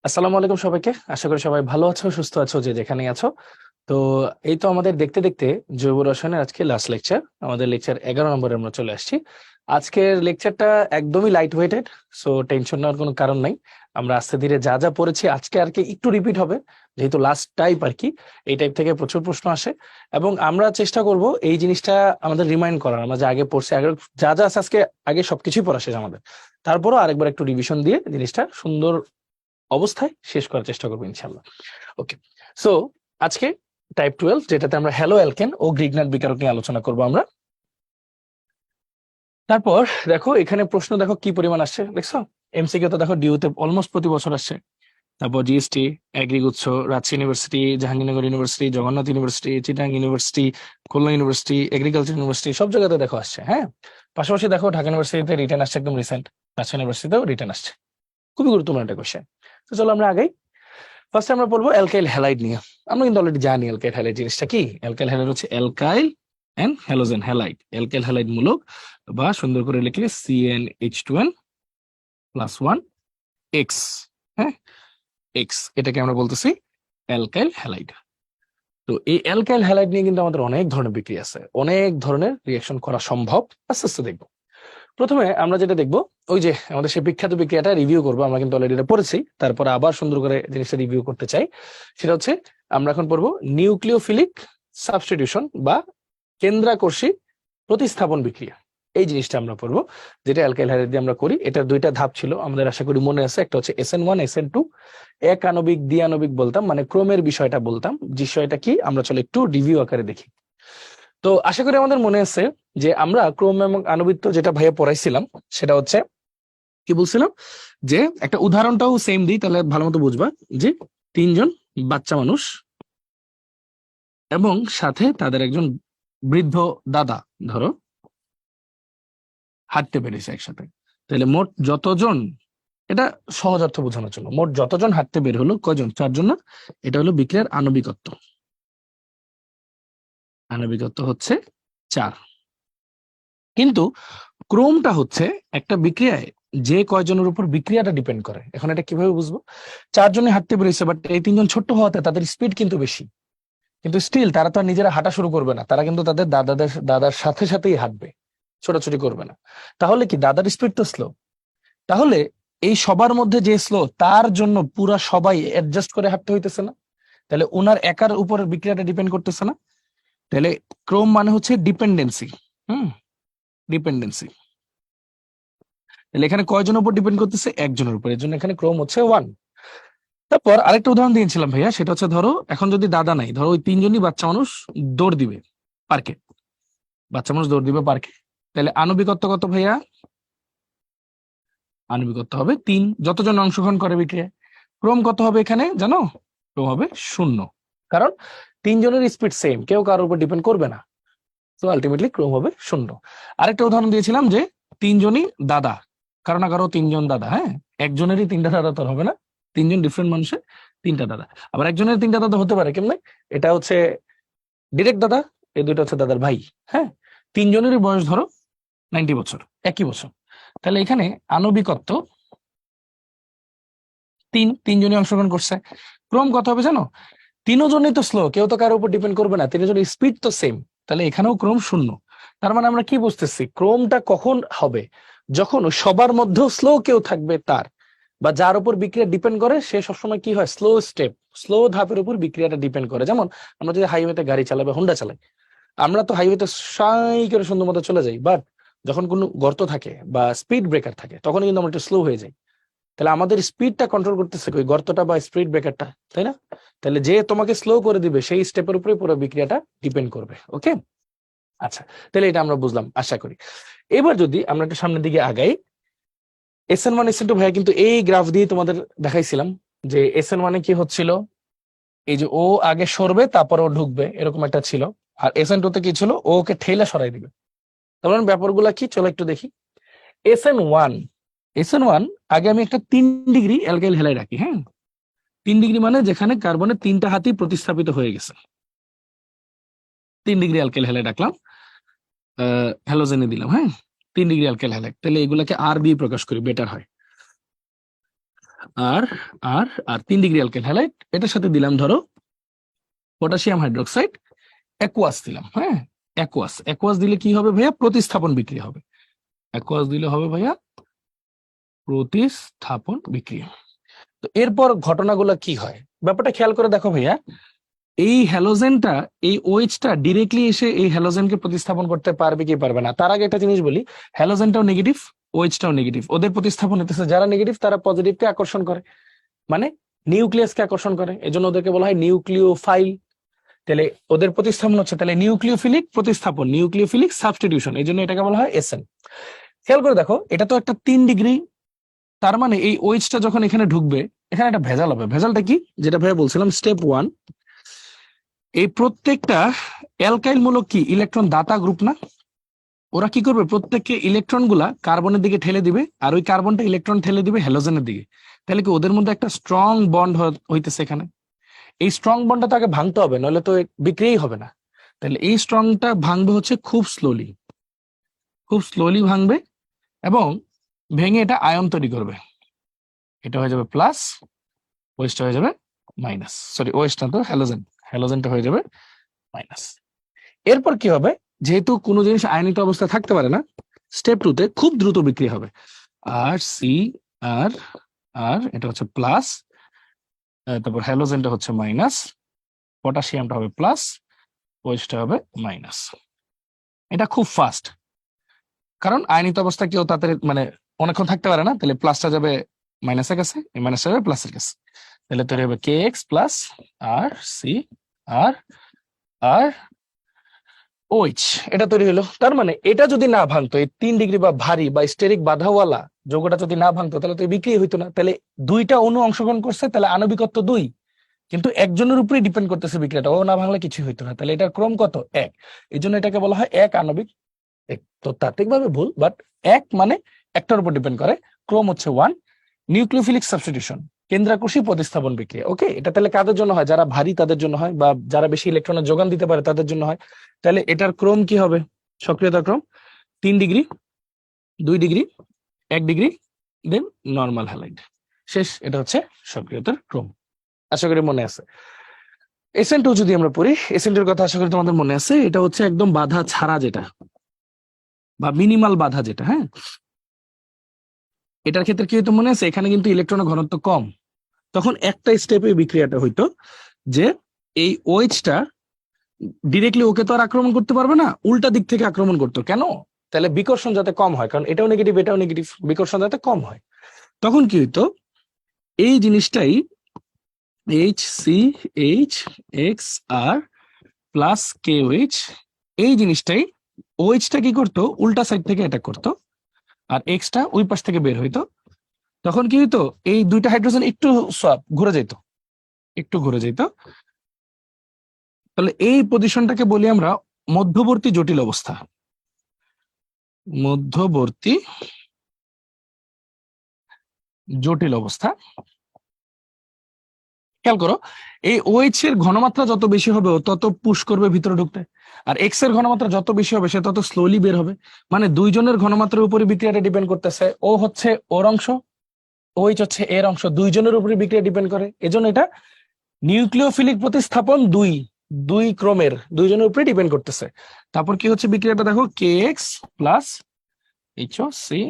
আসসালামু আলাইকুম সবাইকে। আশা করি সবাই ভালো আছো, সুস্থ আছো, যে যেখানে আছো। তো এই তো আমাদের দেখতে দেখতে জৈব রসায়নের আজকে লাস্ট লেকচার, আমাদের লেকচার 11 নম্বরে আমরা চলে আসছি। আজকের লেকচারটা একদমই লাইট ওয়েটেড, সো টেনশন নেওয়ার কোনো কারণ নাই। আমরা আস্তে ধীরে যা যা পড়েছি আজকে আর কি একটু রিপিট হবে, যেহেতু লাস্ট টাইপ আর কি। এই টাইপ থেকে প্রচুর প্রশ্ন আসে এবং আমরা চেষ্টা করব এই জিনিসটা আমাদের রিমাইন্ড করার। আমরা যা আগে পড়ছি, আগে যা যা আছে আজকে, আগে সবকিছুই পড়া শেষ আমাদের। তারপরও আরেকবার একটু রিভিশন দিয়ে জিনিসটা সুন্দর অবস্থায় শেষ করার চেষ্টা করবো ইনশাল্লাহ। ওকে, সো আজকে টাইপ 12, যেটাতে আমরা হ্যালো অ্যালকেন ও গ্রিগনাট বিকারক নিয়ে আলোচনা করবো আমরা। তারপর দেখো এখানে প্রশ্ন, দেখো কি পরিমাণ আসছে, দেখছো? এমসিকিউ তো দেখো ডিউতে অলমোস্ট প্রতি বছর আসছে। তারপর জিএসটি, এগ্রিগুচ্ছ, Rajshahi university, Jahangirnagar university, Jagannath university, Chittagong university, Khulna university, agriculture university, সব জায়গাতে দেখো আসছে। হ্যাঁ, পাশাপাশি দেখো ঢাকা ইউনিভার্সিটিতে রিটার্ন আসছে একদম রিসেন্ট, রাজশাহী ইউনিভার্সিটিতেও রিটার্ন আসছে। খুবই গুরুত্বপূর্ণ একটা কোশ্চেন। তো চলো আমরা আগাই। ফার্স্ট আমরা বলবো অ্যালকাইল হ্যালাইড নিয়ে। আমরা কিন্তু অলরেডি জানি অ্যালকাইল হ্যালাইড জিনিসটা কি। অ্যালকাইল হ্যালাইড হচ্ছে alkyl and halogen halide, alkyl halide মূলক, বা সুন্দর করে লিখলে CnH2n+1 এক্স। হ্যাঁ, এক্স, এটাকে আমরা বলতেছি অ্যালকাইল হ্যালাইড। তো এই অ্যালকাইল হ্যালাইড নিয়ে কিন্তু আমাদের অনেক ধরনের বিক্রিয়া আছে, অনেক ধরনের রিয়াকশন করা সম্ভব। আস্তে আস্তে দেখবো। প্রথমে আমরা যেটা দেখবো, ওই যে আমাদের সেই বিখ্যাত বিক্রিয়াটা রিভিউ করবো। আমরা কিন্তু অলরেডি এটা পড়েছি, তারপরে আবার সুন্দর করে জিনিসটা রিভিউ করতে চাই। সেটা হচ্ছে আমরা এখন পড়বো নিউক্লিওফিলিক সাবস্টিটিউশন বা কেন্দ্রাকর্ষী প্রতিস্থাপন বিক্রিয়া। এই জিনিসটা আমরা পড়বো, যেটা অ্যালকাইল হ্যালাইড দিয়ে আমরা করি। এটার দুইটা ধাপ ছিল, আমাদের আশা করি মনে আছে। একটা হচ্ছে SN1, SN2, এক আণবিক দ্বিআণবিক বলতাম, মানে ক্রোমের বিষয়টা বলতাম। বিষয়টা কি আমরা চলো একটু রিভিউ আকারে দেখি। তো আশা করি আমাদের মনে আছে যে আমরা ক্রোম এবং আণবিক যেটা ভাইয়া পড়াইছিলাম, সেটা হচ্ছে কি বলছিলাম, যে একটা উদাহরণটাও সেম দিই তাহলে ভালো মতো বুঝবা। যে তিনজন বাচ্চা মানুষ এবং সাথে তাদের একজন বৃদ্ধ দাদা, ধরো, হাঁটতে পেরেছে একসাথে। তাহলে মোট যতজন, এটা সহজ অর্থ বোঝানোর জন্য, মোট যতজন হাঁটতে বের হলো, কয়জন? চারজন না? এটা হলো বিক্রিয়ার আণবিকত্ব। আণবিকত্ব হচ্ছে 4। কিন্তু ক্রোমটা হচ্ছে একটা বিক্রিয়ায় যে কয়জনের উপর বিক্রিয়াটা ডিপেন্ড করে। এখন এটা কিভাবে বুঝবো? চারজনে হাঁটতে পেরেছে, বাট এই তিনজন ছোট্ট হওয়াতে তাদের স্পিড কিন্তু বেশি। কিন্তু স্টিল তারা তো আর নিজেরা হাঁটা শুরু করবে না, তারা কিন্তু তাদের দাদার সাথে সাথেই হাঁটবে, ছোটাছুটি করবে না। তাহলে কি দাদার স্পিড তো স্লো। তাহলে এই সবার মধ্যে যে স্লো, তার জন্য পুরা সবাই অ্যাডজাস্ট করে হাঁটতে হইতেছে না? তাহলে ওনার একার উপর বিক্রিয়াটা ডিপেন্ড করতেছে না? তাহলে ক্রোম মানে হচ্ছে ডিপেন্ডেন্সি। হুম, ডিপেন্ডেন্সি। তাহলে এখানে কয়জনের উপর ডিপেন্ড করতেছে? একজনের উপর, এর জন্য এখানে ক্রোম হচ্ছে 1। তারপর আরেকটা উদাহরণ দিয়েছিলাম ভাইয়া, সেটা হচ্ছে ধরো এখন যদি দাদা নাই, ধরো ওই তিনজনই বাচ্চা মানুষ দৌড় দিবে পার্কে, বাচ্চা মানুষ দৌড় দিবে পার্কে। তাহলে আণবিকত্ব কত ভাইয়া? আণবিকত্ব হবে 3, যতজন অংশগ্রহণ করে বিক্রিয়ায়। ক্রোম কত হবে এখানে জানো? ক্রোম হবে 0, কারণ তিনজনের স্পিড সেম, কেউ কারোর উপর ডিপেন্ড করবে না। তো আলটিমেটলি ক্রোম হবে 0। আরেকটা উদাহরণ দিয়েছিলাম যে তিনজনই দাদা, কারো না কারো তিনজন দাদা। হ্যাঁ, একজনেরই তিনটা দাদা তো আর হবে না, তিনজন ডিফারেন্ট মানুষের তিনটা দাদা। আবার একজনের তিনটা দাদা হতে পারে কেমনে? এটা হচ্ছে ডিরেক্ট দাদা, এই দুটো হচ্ছে দাদার ভাই। হ্যাঁ, তিনজনেরই বয়স ধরো 90 বছর, একই বছর। তাহলে এখানে আণবিকত্ব 3, তিনজনই অংশগ্রহণ করছে। ক্রম কত হবে জানো? তিনজনই তো স্লো, কেউ তো কারোর উপর ডিপেন্ড করবে না, তিনজনের স্পিড তো সেম। তাহলে এখানেও ক্রম 0। তার মানে আমরা কি বুঝতেছি, ক্রমটা কখন হবে? যখন সবার মধ্যেও স্লো কেউ থাকবে, তার বা যার উপর বিক্রিয়া ডিপেন্ড করে, সে সবসময় কি হয়, স্লো স্টেপ, স্লো ধাপের উপর বিক্রিয়াটা ডিপেন্ড করে। যেমন আমরা যদি হাইওয়েতে গাড়ি চালাই বা হোন্ডা চালাই, আমরা তো হাইওয়েতে সাই করে সুন্দর মতো চলে যাই, বাট যখন কোনো গর্ত থাকে বা স্পিড ব্রেকার থাকে, তখন কিন্তু আমরা একটু স্লো হয়ে যাই। তাহলে আমাদের স্পিডটা কন্ট্রোল করতেছে ওই গর্তটা বা স্পিড ব্রেকারটা, তাই না? তাহলে যে তোমাকে স্লো করে দিবে, সেই স্টেপের উপরে পুরো বিক্রিয়াটা ডিপেন্ড করবে। ওকে, আচ্ছা, তাহলে এটা আমরা বুঝলাম আশা করি। এবার যদি আমরা একটু সামনের দিকে আগাই, SN1 SN2 ভাইয়া কিন্তু এই গ্রাফ দিয়ে তোমাদের দেখাইছিলাম যে SN1 কি হচ্ছিল, এই যে ও আগে সরবে তারপর ও ঢুকবে, এরকম একটা ছিল। আর SN2 তে কি ছিল, ও ওকে ঠেলা সরাই দিবে। তার মানে ব্যাপারগুলা কি, চলো একটু দেখি। SN1, SN1 আগে আমি একটা 3 ডিগ্রি অ্যালকাইল হ্যালাইড রাখি। হ্যাঁ, 3 ডিগ্রি মানে যেখানে কার্বনের 3টা হাতই প্রতিস্থাপিত হয়ে গেছে। 3 ডিগ্রি অ্যালকাইল হ্যালাইড রাখলাম, হ্যালোজেনে দিলাম। হ্যাঁ, 3 ডিগ্রি অ্যালকাইল হ্যালাইড। তাহলে এগুলাকে আর দিয়ে প্রকাশ করি, বেটার হয়। আর আর আর 3 ডিগ্রি অ্যালকেন হ্যালাইড, এটার সাথে দিলাম ধরো পটাশিয়াম হাইড্রোক্সাইড অ্যাকুয়াস দিলাম। হ্যাঁ, অ্যাকুয়াস অ্যাকুয়াস দিলে কি হবে ভাইয়া? প্রতিস্থাপন বিক্রিয়া হবে। অ্যাকুয়াস দিলে হবে ভাইয়া প্রতিস্থাপন বিক্রিয়া। তো এরপর ঘটনাগুলো কি হয় ব্যাপারটা খেয়াল করে দেখো ভাইয়া। এই হ্যালোজেনটা, এই ওএইচটা ডিরেক্টলি এসে এই হ্যালোজেনকে প্রতিস্থাপন করতে পারবে কি পারবে না। তার আগে একটা জিনিস বলি, হ্যালোজেনটাও নেগেটিভ, ওএইচটাও নেগেটিভ, ওদের প্রতিস্থাপন হতেছে যারা নেগেটিভ তারা পজিটিভকে আকর্ষণ করে, মানে নিউক্লিয়াসকে আকর্ষণ করে, এজন্য ওদেরকে বলা হয় নিউক্লিওফাইল। তাহলে ওদের প্রতিস্থাপন হচ্ছে তাহলে নিউক্লিওফিলিক প্রতিস্থাপন, নিউক্লিওফিলিক সাবস্টিটিউশন, এই জন্য এটাকে বলা হয় এসএন। খেয়াল করে দেখো এটা তো একটা 3 ডিগ্রি, তার মানে এই ওএইচটা যখন এখানে ঢুকবে এখানে একটা ভেজাল হবে। ভেজালটা কি? যেটা ভাইয়া বলছিলাম স্টেপ 1, এই প্রত্যেকটা অ্যালকাইল মূলক কি ইলেকট্রন দাতা গ্রুপ না, ওরা কি করবে প্রত্যেককে ইলেকট্রন গুলা কার্বনের দিকে ঠেলে দিবে, আর ওই কার্বনটা ইলেকট্রন ঠেলে দিবে হ্যালোজেনের দিকে। তাহলে কি ওদের মধ্যে একটা স্ট্রং বন্ড হইতেছে এখানে। এই স্ট্রং বন্ডটা তাকে ভাঙতে হবে, নইলে তো বিক্রিয়াই হবে না। তাহলে এই স্ট্রংটা ভাঙবে হচ্ছে খুব স্লোলি, খুব স্লোলি ভাঙবে, এবং ভেঙে এটা আয়ন তৈরি করবে। এটা হয়ে যাবে প্লাস, ওয়েস্টটা হয়ে যাবে মাইনাস, সরি ওয়েস্ট না তো হ্যালোজেন, হ্যালোজেনটা হয়ে যাবে মাইনাস। এরপর কি হবে? যেহেতু কোনো জিনিস আয়নিত অবস্থায় থাকতে পারে না, স্টেপ 2 তে খুব দ্রুত বিক্রি হবে। আর সি আর আর এটা হচ্ছে প্লাস, তারপর হ্যালোজেনটা হচ্ছে মাইনাস, পটাশিয়ামটা হবে প্লাস, ওএইচটা হবে মাইনাস। এটা খুব ফাস্ট, কারণ আয়নিত অবস্থায় কেউ তাড়াতাড়ি মানে অনেকক্ষণ থাকতে পারে না। তাহলে প্লাসটা যাবে মাইনাসের কাছে, এই মাইনাসটা যাবে প্লাসের কাছে, তাহলে তৈরি হবে কে এক্স প্লাস আর সি আর আর ওইচ, এটা তৈরি হলো। তার মানে এটা যদি না ভাঙতো, এই 3 ডিগ্রি বা ভারী বা স্টেরিক বাধাওয়ালা যৌগটা যদি না ভাঙতো তাহলে তো বিক্রি হইতো না। তাহলে দুইটা অণু অংশগ্রহণ করছে, তাহলে আণবিকত্ব 2, কিন্তু একজনের উপরেই ডিপেন্ড করতেছে বিক্রিয়াটা, ও না ভাঙলে কিছু হইতো না। তাহলে এটার ক্রম কত? 1। এই জন্য এটাকে বলা হয় এক আণবিক। তো তাত্ত্বিকভাবে ভুল, বাট এক মানে একটার উপর ডিপেন্ড করে। ক্রম হচ্ছে 1। নিউক্লিওফিলিক সাবস্টিটিউশন, কেন্দ্রাকর্ষী প্রতিস্থাপন বিক্রিয়া। ওকে, এটা তাহলে কাদের জন্য হয়? যারা ভারী তাদের জন্য হয়, বা যারা বেশি ইলেকট্রনের যোগান দিতে পারে তাদের জন্য হয়। তাহলে এটার ক্রম কি হবে? সক্রিয়তার ক্রম 3 ডিগ্রি, 2 ডিগ্রি, 1 ডিগ্রি, দেন নর্মাল হ্যালাইড, শেষ। এটা হচ্ছে সক্রিয়তার ক্রম। আশা করি মনে আছে। SN2 যদি আমরা পড়ি, SN2 এর কথা আশা করি তোমাদের মনে আছে। এটা হচ্ছে একদম বাধা ছাড়া যেটা, বা মিনিমাল বাধা যেটা। হ্যাঁ, এটার ক্ষেত্রে কি হইতো মনে আছে? এখানে কিন্তু ইলেকট্রনের ঘনত্ব কম, তখন একটা স্টেপে বিক্রিয়াটা হইতো যে এই ওএইচটা ডিরেক্টলি ওকে তো আর আক্রমণ করতে পারবে না, উল্টা দিক থেকে আক্রমণ করতো। কেন? তাহলে বিকর্ষণ যাতে কম হয়, কারণ এটাও নেগেটিভ এটাও নেগেটিভ, বিকর্ষণ যাতে কম হয়। তখন কি হইতো? এই জিনিসটাই এইচ সি এইচ এক্স আর প্লাস কে ওএইচ, এই জিনিসটাই ওএইচটা কি করতো? উল্টা সাইড থেকে অ্যাটাক করতো, আর এক্সটা ওই পাশ থেকে বের হইতো। তখন কি হইতো? এই দুইটা হাইড্রোজেন একটু সোয়াপ ঘুরে যেত, একটু ঘুরে যেত। তাহলে এই পজিশনটাকে বলি আমরা মধ্যবর্তী জটিল অবস্থা। মধ্যবর্তী জটিল অবস্থা। খেয়াল করো, এই ওএইচ এর ঘনমাত্রা যত বেশি হবে ও তত পুশ করবে ভিতরে ঢুকতে, আর এক্স এর ঘনমাত্রা যত বেশি হবে সে তত স্লোলি বের হবে। মানে দুইজনের ঘনমাত্রার উপরে বিক্রিয়াটা ডিপেন্ড করতেছে। ও হচ্ছে ওর অংশ, ওএইচ হচ্ছে এর অংশ, দুইজনের উপরে বিক্রিয়া ডিপেন্ড করে। এজন্য এটা নিউক্লিওফিলিক প্রতিস্থাপন দুই, দুই ক্রমের, দুইজনের উপরে ডিপেন্ড করতেছে। তারপর কি হচ্ছে বিক্রিয়াটা দেখো, কে X plus HO C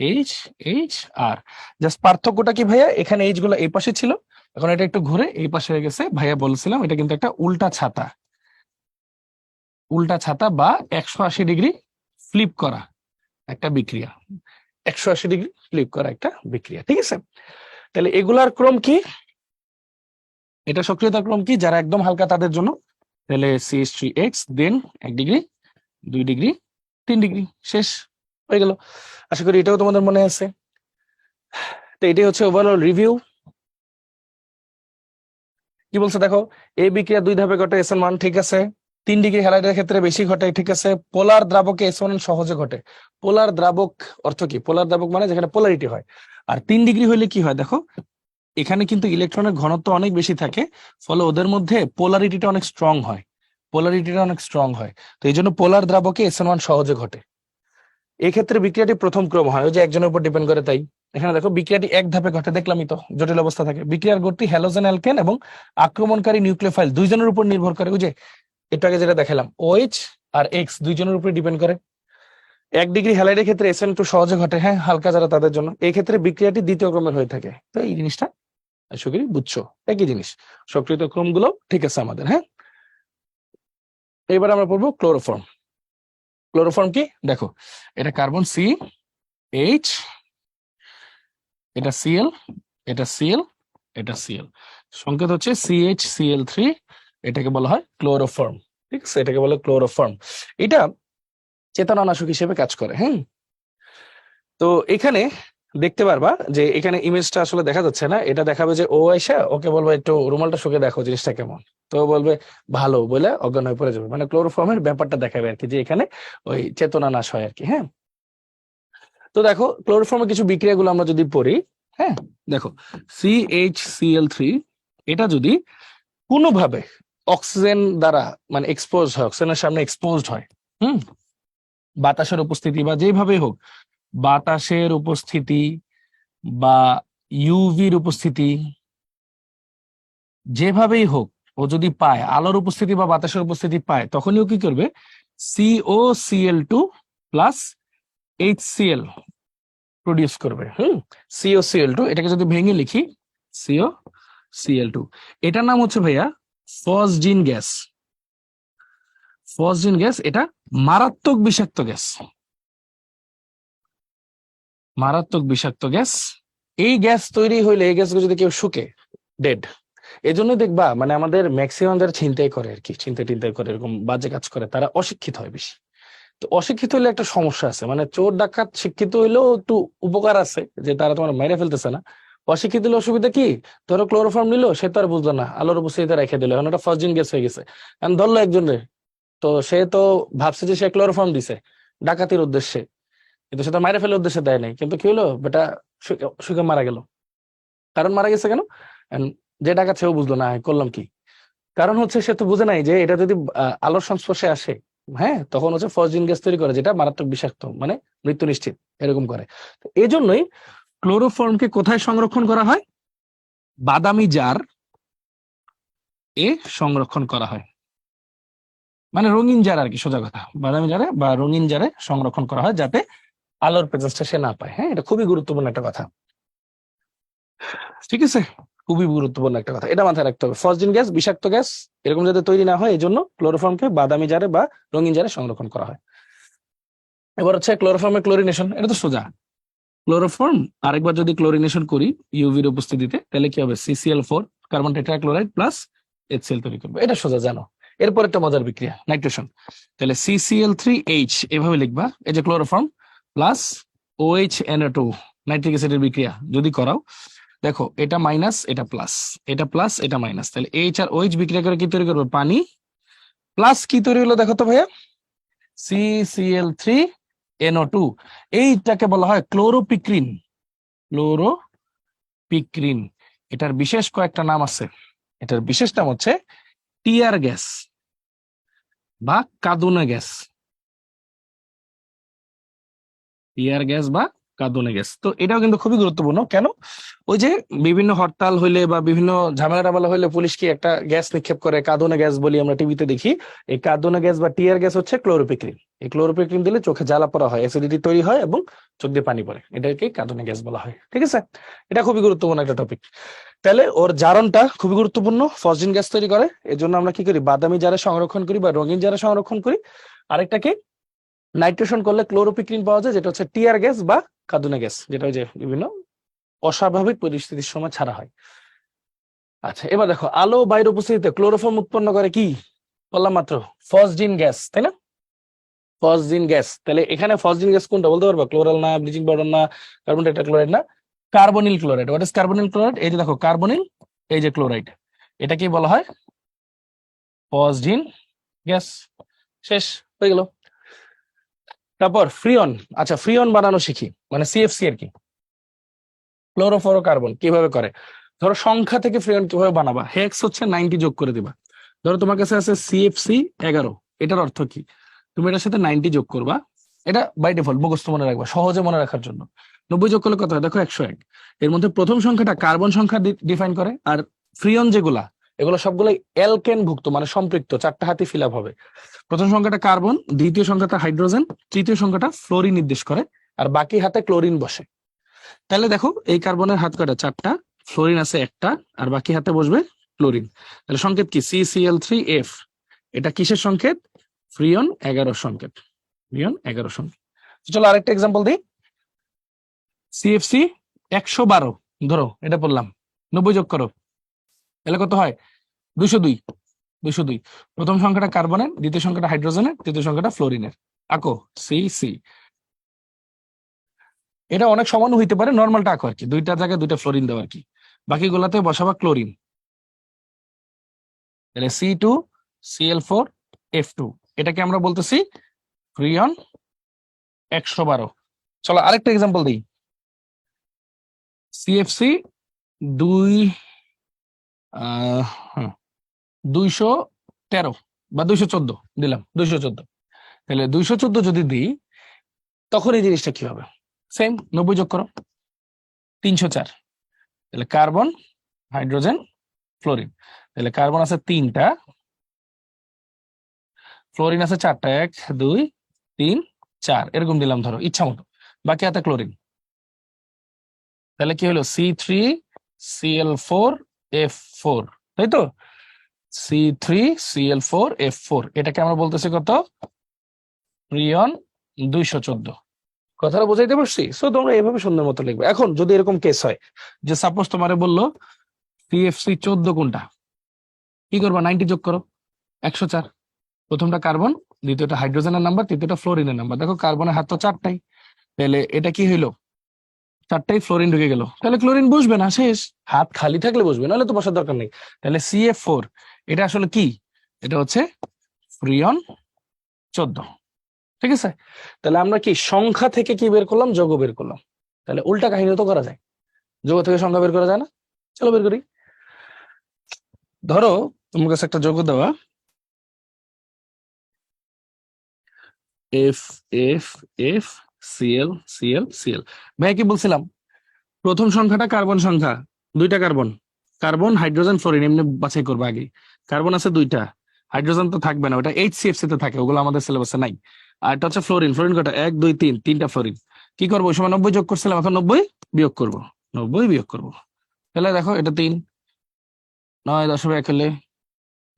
H H R. Just পার্থক্যটা কি ভাইয়া? এখানে এইচ গুলো এই পাশে ছিল, এখন এটা একটু ঘুরে এই পাশে হয়ে গেছে। ভাইয়া বলছিলাম এটা কিন্তু একটা উল্টা ছাতা, উল্টা ছাতা বা 180 ডিগ্রি ফ্লিপ করা একটা বিক্রিয়া, 180 ডিগ্রি ফ্লিপ করা একটা বিক্রিয়া। ঠিক আছে, তাহলে এগুলার ক্রম কি? এটা সক্রিয়তার ক্রম কি যারা একদম হালকা তাদের জন্য? তাহলে CH3X, দেন 1 ডিগ্রি, 2 ডিগ্রি, 3 ডিগ্রি, শেষ হয়ে গেল। আশা করি এটাও তোমাদের মনে আছে। তো এটাই হচ্ছে ওভারঅল রিভিউ। কি বলছে দেখো, এই বিক্রিয়া 2 ধাপে ঘটে, SN1 ঠিক আছে। 3 ডিগ্রি হ্যালাইডের ক্ষেত্রে বেশি ঘটে, ঠিক আছে। পোলার দ্রাবকে SN1 সহজে ঘটে। পোলার দ্রাবক অর্থ কি? পোলার দ্রাবক মানে যেখানে পোলারিটি হয়। আর 3 ডিগ্রি হইলে কি হয় দেখো, এখানে কিন্তু ইলেকট্রনের ঘনত্ব অনেক বেশি থাকে, ফলে ওদের মধ্যে পোলারিটিটা অনেক স্ট্রং হয়, পোলারিটিটা অনেক স্ট্রং হয়। তো এই জন্য পোলার দ্রাবকে SN1 সহজে ঘটে। এই ক্ষেত্রে বিক্রিয়াটি প্রথম ক্রম হয়, ওই যে একজনের উপর ডিপেন্ড করে তাই। এখানে দেখো বিক্রিয়াটি এক ধাপে ঘটে, দেখলামই তো জটিল অবস্থা থাকে। বিক্রিয়ার গতি হ্যালোজেন অ্যালকেন এবং আক্রমণকারী নিউক্লিওফাইল দুইজনের উপর নির্ভর করে। ওই যে একটু আগে যেটা দেখালাম, OH আর X দুইজনের উপর ডিপেন্ড করে। 1 ডিগ্রি হ্যালাইডের ক্ষেত্রে SN একটু সহজে ঘটে, হ্যাঁ, হালকা যারা তাদের জন্য। এই ক্ষেত্রে বিক্রিয়াটি দ্বিতীয় ক্রমের হয়ে থাকে। তো এই জিনিসটা আশা করি বুঝছো, একই জিনিস। সক্রিয় ক্রম গুলো ঠিক আছে আমাদের, হ্যাঁ। এবার আমরা পড়বো ক্লোরোফর্ম। ক্লোরোফর্ম কি দেখো, এটা কার্বন CH, এটা Cl, এটা Cl, এটা Cl, সংকেত হচ্ছে CH Cl3, এটাকে বলা হয় ক্লোরোফর্ম। ঠিক আছে, এটাকে বলে ক্লোরোফর্ম। এটা চেতনানাশক হিসেবে কাজ করে। হ্যাঁ, তো এখানে দেখতে পারবা যে এখানে ইমেজটা আসলে দেখা যাচ্ছে না, এটা দেখাবে যে ও আইসা ওকে বলবে একটু রুমালটা শুকে দেখো জিনিসটা কেমন, তো বলবে ভালো বলে অজ্ঞান হয়ে পড়ে যাবে। মানে ক্লোরোফর্মের ব্যাপারটা দেখাবে আর কি, যে এখানে ওই চেতনা নাশ হয় আর কি। হ্যাঁ, তো দেখো ক্লোরোফর্মের কিছু বিক্রিয়াগুলো আমরা যদি পড়ি, হ্যাঁ দেখো CH Cl3, এটা যদি কোনোভাবে অক্সিজেন দ্বারা মানে এক্সপোজ হয়, অক্সিজেনের সামনে এক্সপোজড হয়, হুম, বাতাসের উপস্থিতি বা যেভাবেই হোক, বাতাসের উপস্থিতি বা ইউভির উপস্থিতি, যেভাবেই হোক, ও যদি পায় আলোর উপস্থিতি বা বাতাসের উপস্থিতি পায়, তখনই ও কি করবে, COCl2 প্লাস HCl প্রডিউস করবে। COCl2, এটাকে যদি ভেঙে লিখি COCl2, এটার নাম হচ্ছে ভাইয়া ফসজিন গ্যাস। ফসজিন গ্যাস, এটা মারাত্মক বিষাক্ত গ্যাস, মারাত্মক বিষাক্ত গ্যাস। এই গ্যাস তৈরি হইলে, এই গ্যাসগুলো যদি কেউ শুকে, ডেড। এই জন্য দেখবা মানে আমাদের ম্যাক্সিমাম যারা ছিনতাই করে আর কি, ছিনতাই করে, এরকম বাজে কাজ করে, তারা অশিক্ষিত হয় বেশি। তো অশিক্ষিত হইলে একটা সমস্যা আছে, মানে চোর ডাকাত শিক্ষিত হইলেও একটু উপকার আছে যে তারা তোমার মেরে ফেলতেছে না। অশিক্ষিত হলে অসুবিধা কি, ধরো ক্লোরোফর্ম নিল, সে তো আর বুঝলো না, আলোর উপস্থিতিতে রেখে দিল, এখন ওটা ফসজিন গ্যাস হয়ে গেছে। এখন ধরলো একজন রে, তো সে তো ভাবছে যে সে ক্লোরোফর্ম দিছে ডাকাতির উদ্দেশ্যে, কিন্তু সে তো মাইরে ফেলার উদ্দেশ্যে দেয় নাই। কিন্তু কি হলো, বেটা শুকে মারা গেল। কারণ মারা গেছে কেন, And যে ডাকাত সেও বুঝলো না করলাম কি। কারণ হচ্ছে সে তো বুঝে নাই যে এটা যদি আলোর সংস্পর্শে আসে, হ্যাঁ, তখন হচ্ছে ফসজিন গ্যাস তৈরি করে, যেটা মারাত্মক বিষাক্ত, মানে মৃত্যু নিশ্চিত, এরকম করে। তো এই জন্যই ক্লোরোফর্মকে কোথায় সংরক্ষণ করা হয়, বাদামি জার এ সংরক্ষণ করা হয়। মানে রঙিন জার আর কি, সোজা কথা, বাদামি জারে বা রঙিন জারে সংরক্ষণ করা হয়, যাতে আলোর প্রেজেন্সটা সে না পায়। হ্যাঁ, এটা খুবই গুরুত্বপূর্ণ একটা কথা। ঠিক আছে, খুবই গুরুত্বপূর্ণ একটা কথা, এটা মাথায় রাখতে হবে। ফসজিন গ্যাস বিষাক্ত গ্যাস, এরকম যাতে তৈরি না হয়, এই জন্য ক্লোরোফর্মকে বাদামি জারে বা রঙিন জারে সংরক্ষণ করা হয়। এবার হচ্ছে ক্লোরোফর্মের ক্লোরিনেশন, এটা তো সোজা। ক্লোরোফর্ম আরেকবার যদি ক্লোরিনেশন করি ইউভির উপস্থিতিতে, তাহলে কি হবে, CCl4 carbon tetrachloride plus HCl তৈরি করবে, এটা সোজা জানো। এরপর একটা মজার বিক্রিয়া, নাইট্রেশন। তাহলে CCl3H এভাবে লিখবা, এই যে ক্লোরোফর্ম প্লাস OHNO2 নাইট্রিক অ্যাসিডের বিক্রিয়া যদি করাও, দেখো এটা মাইনাস, এটা প্লাস, এটা প্লাস, এটা মাইনাস, তাহলে H আর OH বিক্রিয়া করে কি তৈরি করবে, পানি। প্লাস কি তৈরি হলো দেখো তো ভাইয়া, CCl3NO2, এইটাকে বলা হয় ক্লোরোপিক্রিন। ক্লোরোপিক্রিন, এটার বিশেষ কয়েকটা নাম আছে। এটার বিশেষ নাম হচ্ছে টিয়ার গ্যাস বা কাঁদুনে গ্যাস। টিয়ার গ্যাস বা কাঁদুনে গ্যাস, তো এটাও কিন্তু খুবই গুরুত্বপূর্ণ। কেন, ওই যে বিভিন্ন হরতাল হইলে বা বিভিন্ন ঝামেলা টামেলা হইলে পুলিশ কি একটা গ্যাস নিক্ষেপ করে, কাঁদুনে গ্যাস বলি আমরা, টিভিতে দেখি। এই কাঁদুনে গ্যাস বা টিয়ার গ্যাস হচ্ছে ক্লোরোপিক্রিন। এই ক্লোরোপিক্রিন দিলে চোখে জ্বালা পড়া হয়, অ্যাসিডিটি তৈরি হয় এবং চোখ দিয়ে পানি পড়ে, এটাকে কাঁদুনে গ্যাস বলা হয়। ঠিক আছে, এটা খুবই গুরুত্বপূর্ণ একটা টপিক। তাহলে ওর জারণটা খুবই গুরুত্বপূর্ণ, ফসজিন গ্যাস তৈরি করে। এই জন্য আমরা কি করি, বাদামি জারে সংরক্ষণ করি বা রঙিন জারে সংরক্ষণ করি। আরেকটাকে নাইট্রেশন করলে ক্লোরোপিক্রিন পাওয়া যায়, যেটা হচ্ছে টিয়ার গ্যাস বা কাঁদুনে গ্যাস, যেটা ওই যে বিভিন্ন অস্বাভাবিক পরিস্থিতির সময় ছাড়া হয়। আচ্ছা, এবার দেখো আলো বাইরের উপস্থিতিতে ক্লোরোফর্ম উৎপন্ন করে কি বললাম মাত্র, ফসজিন গ্যাস, তাই না, ফসজিন গ্যাস। তাহলে এখানে ফসজিন গ্যাস কোনটা বলতে পারবা, ক্লোরাল না, ব্লিচিং পাউডার না, কার্বন টেট্রাক্লোরাইড না, carbonyl chloride. What is carbonyl chloride, এই যে দেখো কার্বনিল, এই যে ক্লোরাইড, এটা কি বলা হয়, ফসজিন গ্যাস। শেষ হয়ে গেল। তারপর ফ্রিয়ন। আচ্ছা, ফ্রিয়ন বানানো শিখি, মানে CFC আর কি, ক্লোরোফ্লোরোকার্বন কিভাবে করে। ধরো সংখ্যা থেকে ফ্রিয়ন কিভাবে বানাবা, হেক্স হচ্ছে 90 যোগ করে দিবা। ধরো তোমার কাছে আছে CFC11, এটার অর্থ কি, তুমি এটার সাথে 90 যোগ করবা। এটা বাই ডিফল্ট মুখস্থ মনে রাখবা, সহজে মনে রাখার জন্য। 90 যোগ করলে কত হয় দেখো 101। এর মধ্যে প্রথম সংখ্যাটা কার্বন সংখ্যা ডিফাইন করে, আর ফ্রিয়ন যেগুলা এগুলো সবগুলাই অ্যালকেন ভুক্ত মানে সম্পৃক্ত, চারটা হাতি ফিল আপ হবে। প্রথম সংখ্যাটা কার্বন, দ্বিতীয় সংখ্যাটা হাইড্রোজেন, তৃতীয় সংখ্যাটা ফ্লোরিন নির্দেশ করে, আর বাকি হাতে ক্লোরিন বসে। তাহলে দেখো এই কার্বনের হাত কয়টা, চারটা, ফ্লোরিন আছে একটা, আর বাকি হাতে বসবে ক্লোরিন। তাহলে সংকেত কি CCl3F, এটা কিসের সংকেত? ফ্রিয়ন 11 সংকেত, ফ্রিয়ন 11 সংকেত। চলো আরেকটা এক্সাম্পল দিই। CFC 112, ধরো এটা বললাম, 90 যোগ করো, তাহলে কত হয়? 202। 202 প্রথম সংখ্যাটা কার্বনের, দ্বিতীয় সংখ্যাটা হাইড্রোজেনের, তৃতীয় সংখ্যাটা ফ্লোরিনের। আঁকো CC। এটা অনেক সমানও হইতে পারে, নর্মালটা আঁকো আর কি, দুইটা জায়গায় দুইটা ফ্লোরিন দেওয়া আর কি, বাকিগুলাতে বসাবা ক্লোরিন। তাহলে C2Cl4F2, এটাকে আমরা বলতেছি ফ্রিয়ন 112। চলো আরেকটা এক্সাম্পল দিই। CFC 2 213 বা 214 দিলাম, 214। তাহলে 214 যদি দিই তখন এই জিনিসটা কি হবে? সেম, 90 যোগ করো, 304। তাহলে কার্বন, হাইড্রোজেন, ফ্লোরিন। তাহলে কার্বন আছে 3টা, ফ্লোরিন আছে 4টা, 1 2 3 4 এরকম দিলাম ধরো ইচ্ছা মতো, বাকি হাতে ক্লোরিন। তাহলে কি হলো? C3Cl4F4, তাই তো? C3Cl4F4, এটাকে আমরা বলতেছি কত? ফ্রিয়ন 214। কথাটা বোঝাইতে পারছি? সো তোমরা এইভাবে সুন্দর মতো লিখবে। এখন যদি এরকম কেস হয় যে সাপোজ তোমারে বললো CFC 14 কোনটা, কি করবা? 90 যোগ করো, 104। প্রথমটা কার্বন, দ্বিতীয়টা হাইড্রোজেনের নাম্বার, তৃতীয়টা ফ্লোরিনের নাম্বার। দেখো কার্বনের হাত তো 4টাই, তাহলে এটা কি হইলো? 4টাই ফ্লোরিন ঢুকে গেল, তাহলে ক্লোরিন বসবে না, শেষ। হাত খালি থাকলে বসবে, নাহলে তো বসার দরকার নেই। তাহলে CF4, এটা আসলে কি? এটা হচ্ছে ফ্রিয়ন 14। ঠিক আছে? তাহলে আমরা কি সংখ্যা থেকে কি বের করলাম? যৌগ বের করলাম। তাহলে উল্টা কাহিনী তো করা যায়, যৌগ থেকে সংখ্যা বের করা যায় না? চলো বের করি। ধরো তোমার কাছে একটা যৌগ দেওয়া FFFCl। ভাই কি বলছিলাম? প্রথম সংখ্যাটা কার্বন সংখ্যা, দুইটা কার্বন, কার্বন হাইড্রোজেন ফ্লোরিন এমনি বাছাই করবো আগে। কার্বন আছে দুইটা, হাইড্রোজেন তো থাকবে না, ওটা HCFC তে থাকে, ওগুলো আমাদের সিলেবাসে নাই। আর এটা হচ্ছে ফ্লোরিন, ফ্লোরিন কটা? 1 2 3, তিনটা ফ্লোরিন। কি করবো? ওই সময় 90 যোগ করছিলাম, এখন 90 বিয়োগ করবো, 90 বিয়োগ করবো। তাহলে দেখো এটা 3, 9 10 1 হলে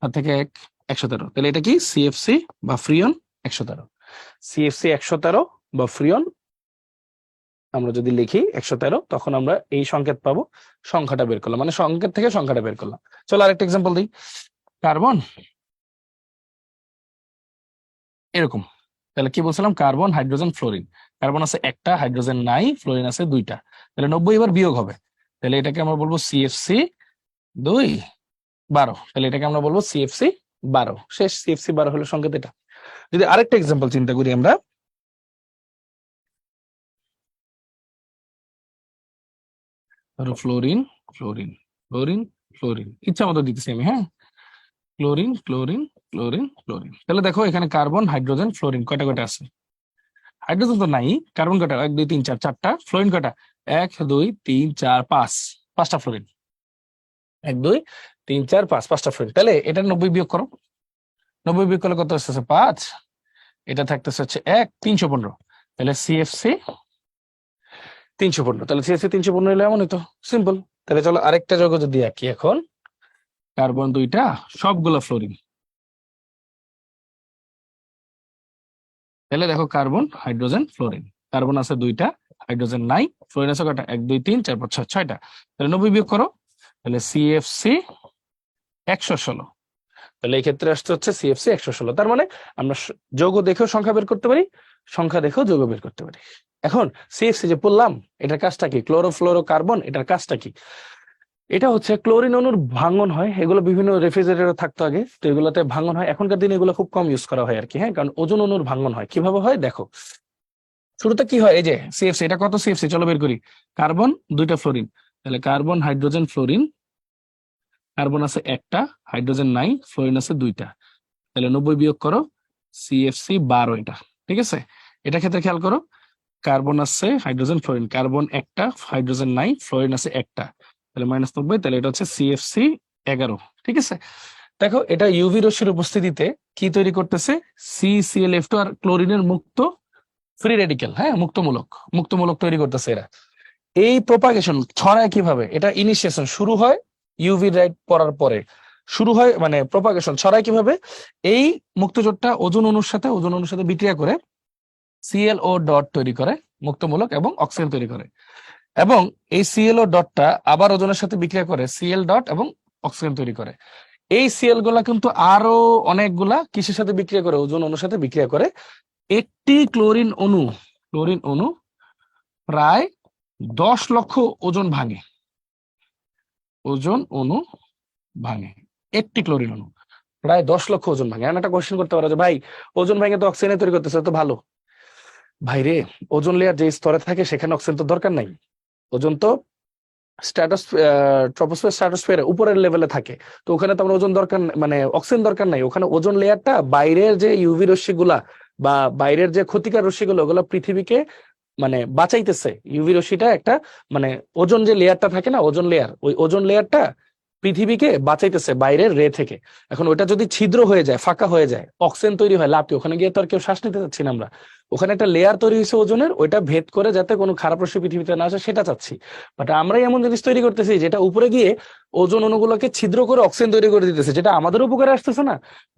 হাত থেকে 1, 113। তাহলে এটা কি? CFC বা ফ্রিয়ন 113। CFC 113 বা ফ্রিয়ন আমরা যদি লিখি 113, তখন আমরা এই সংকেত পাবো, সংখ্যাটা বের করলাম, মানে সংকেত থেকে সংখ্যাটা বের করলাম। চলো আরেকটা এক্সাম্পল দিই। কার্বন এরকম, তাহলে কি বলছিলাম? Carbon, hydrogen, fluorine. কার্বন আছে একটা, হাইড্রোজেন নাই, ফ্লোরিন আছে দুইটা। তাহলে 90 এবার বিয়োগ হবে, তাহলে এটাকে আমরা বলবো CFC 2 12। তাহলে এটাকে আমরা বলবো CFC 12, শেষ। CFC 12 হলো সংকেত এটা। যদি আরেকটা এক্সাম্পল চিন্তা করি আমরা, ধরো ফ্লোরিন, ফ্লোরিন, ফ্লোরিন, ফ্লোরিন, ইচ্ছা মতো দিতেছি আমি, হ্যাঁ, ক্লোরিন, ক্লোরিন, ক্লোরিন, ক্লোরিন। তাহলে দেখো এখানে কার্বন, হাইড্রোজেন, ফ্লোরিন কয়টা কয়টা আছে? হাইড্রোজেন তো নাই, কার্বন কয়টা? 1 2 3 4, চারটা। ফ্লোরিন কয়টা? 1 2 3 4 5, পাঁচটা ফ্লোরিন। 1 2 3 4 5, পাঁচটা ফ্লোরিন। তাহলে এটা 90 বিয়োগ করো, 90 বিয়োগ করলে কত আসতেছে? 5। এটা থাকতেছে হচ্ছে 1, 315। তাহলে CFC 315। তাহলে CFC 315 হলে এমন হতো, সিম্পল। তাহলে চলো আরেকটা যৌগ যদি আঁকি এখন। কার্বন দুইটা, সবগুলো ফ্লোরিন। তাহলে দেখো কার্বন, হাইড্রোজেন, ফ্লোরিন। কার্বন আছে দুইটা, হাইড্রোজেন নাই, ফ্লোরিন আছে কয়টা? 1 2 3 4 5 6, 6টা। তাহলে 90 বিয়োগ করো, তাহলে CFC 116। তাহলে এই ক্ষেত্রে আসতে হচ্ছে CFC 116। তার মানে আমরা যৌগ দেখেও সংখ্যা বের করতে পারি, সংখ্যা দেখেও যৌগ বের করতে পারি। এখন CFC যে বললাম, এটার কাজটা কি? ক্লোরোফ্লোরো কার্বন, এটার কাজটা কি? এটা হচ্ছে ক্লোরিন অণুর ভাঙন হয়, এগুলো বিভিন্ন রেফ্রিজারেটর থাকতো আগে, তো এগুলোতে ভাঙন হয়। এখনকার দিনে এগুলো খুব কম ইউজ করা হয় আর কি, হ্যাঁ, কারণ ওজোন অণুর ভাঙন হয়। কিভাবে হয় দেখো, শুরুতে কি হয়? এই যে CFC, এটা কত CFC চলো বের করি। কার্বন, দুইটা ফ্লোরিন, তাহলে কার্বন, হাইড্রোজেন, ফ্লোরিন। কার্বন আছে একটা, হাইড্রোজেন নাই, ফ্লোরিন আছে দুইটা। তাহলে 90 বিয়োগ করো, CFC 12 এটা। ঠিক আছে? এটা ক্ষেত্রে খেয়াল করো, কার্বন আছে, হাইড্রোজেন, ফ্লোরিন, কার্বন একটা, হাইড্রোজেন নাই, ফ্লোরিন আছে একটা, তাহলে -90, তাহলে এটা হচ্ছে CFC11। ঠিক আছে, দেখো এটা ইউভি রশ্মির উপস্থিতিতে কি তৈরি করতেছে, CCl2 আর ক্লোরিনের মুক্ত ফ্রি রেডিক্যাল, হ্যাঁ মুক্তমূলক তৈরি করতেছে এরা। এই প্রপাগেশন ছড়ায় কিভাবে, এটা ইনিশিয়েশন শুরু হয় ইউভি লাইট পড়ার পরে শুরু হয়, মানে প্রপাগেশন ছড়ায় কিভাবে, এই মুক্তজোটটা ওজোন অণুর সাথে বিক্রিয়া করে ClO ডট তৈরি করে মুক্তমূলক এবং অক্সিজেন তৈরি করে, এবং এই ClO ডটটা আবার ওজনের সাথে বিক্রিয়া করে Cl ডট এবং অক্সিজেন তৈরি করে। এই Cl গুলা কিন্তু আরো অনেকগুলা কিসের সাথে বিক্রিয়া করে, ওজোন অণুর সাথে বিক্রিয়া করে। একটি ক্লোরিন অণু প্রায় 10 লক্ষ ওজন ভাঙে, ওজন অণু ভাঙে, একটি ক্লোরিন অণু প্রায় 10 লক্ষ ওজন ভাঙে। আমি একটা কোশ্চেন করতে পারো যে ভাই ওজন ভাঙে তো অক্সিজেন তৈরি করতেছে, তো ভালো। ভাই রে, ওজন লেয়ার যে স্তরে থাকে সেখানে অক্সিজেন তো দরকার নাই, ওজন তো ট্রপোস্ফিয়ার স্ট্র্যাটোস্ফিয়ার উপরের লেভেলে থাকে, তো ওখানে তো আমরা ওজন দরকার মানে অক্সিজেন দরকার নাই, ওখানে ওজন লেয়ারটা বাইরের যে ইউভি রশ্মিগুলা বা বাইরের যে ক্ষতিকর রশ্মিগুলো ওগুলো পৃথিবীকে মানে বাঁচাইতেছে। ইউভি রশ্মিটা একটা মানে ওজন যে লেয়ারটা থাকে না, ওজন লেয়ার, ওই ওজন লেয়ারটা পৃথিবীকে বাঁচাইতেছে বাইরের রে থেকে। এখন ওটা যদি ছিদ্র হয়ে যায়, ফাঁকা হয়ে যায়, অক্সিজেন তৈরি হয়, লাভ কি? ওখানে গিয়ে তো আর কেউ শ্বাস নিতে চাচ্ছি না আমরা। ওখানে একটা লেয়ার তৈরি হয়েছে ওজনের, ওইটা ভেদ করে যাতে কোনো খারাপ রশ্মি পৃথিবীতে না আসে সেটা চাচ্ছি। বাট আমরাই এমন জিনিস তৈরি করতেছি যেটা উপরে গিয়ে ওজন অণুগুলোকে ছিদ্র করে অক্সিজেন তৈরি করে দিতেছে, যেটা আমাদের উপকারে আসতেছে না,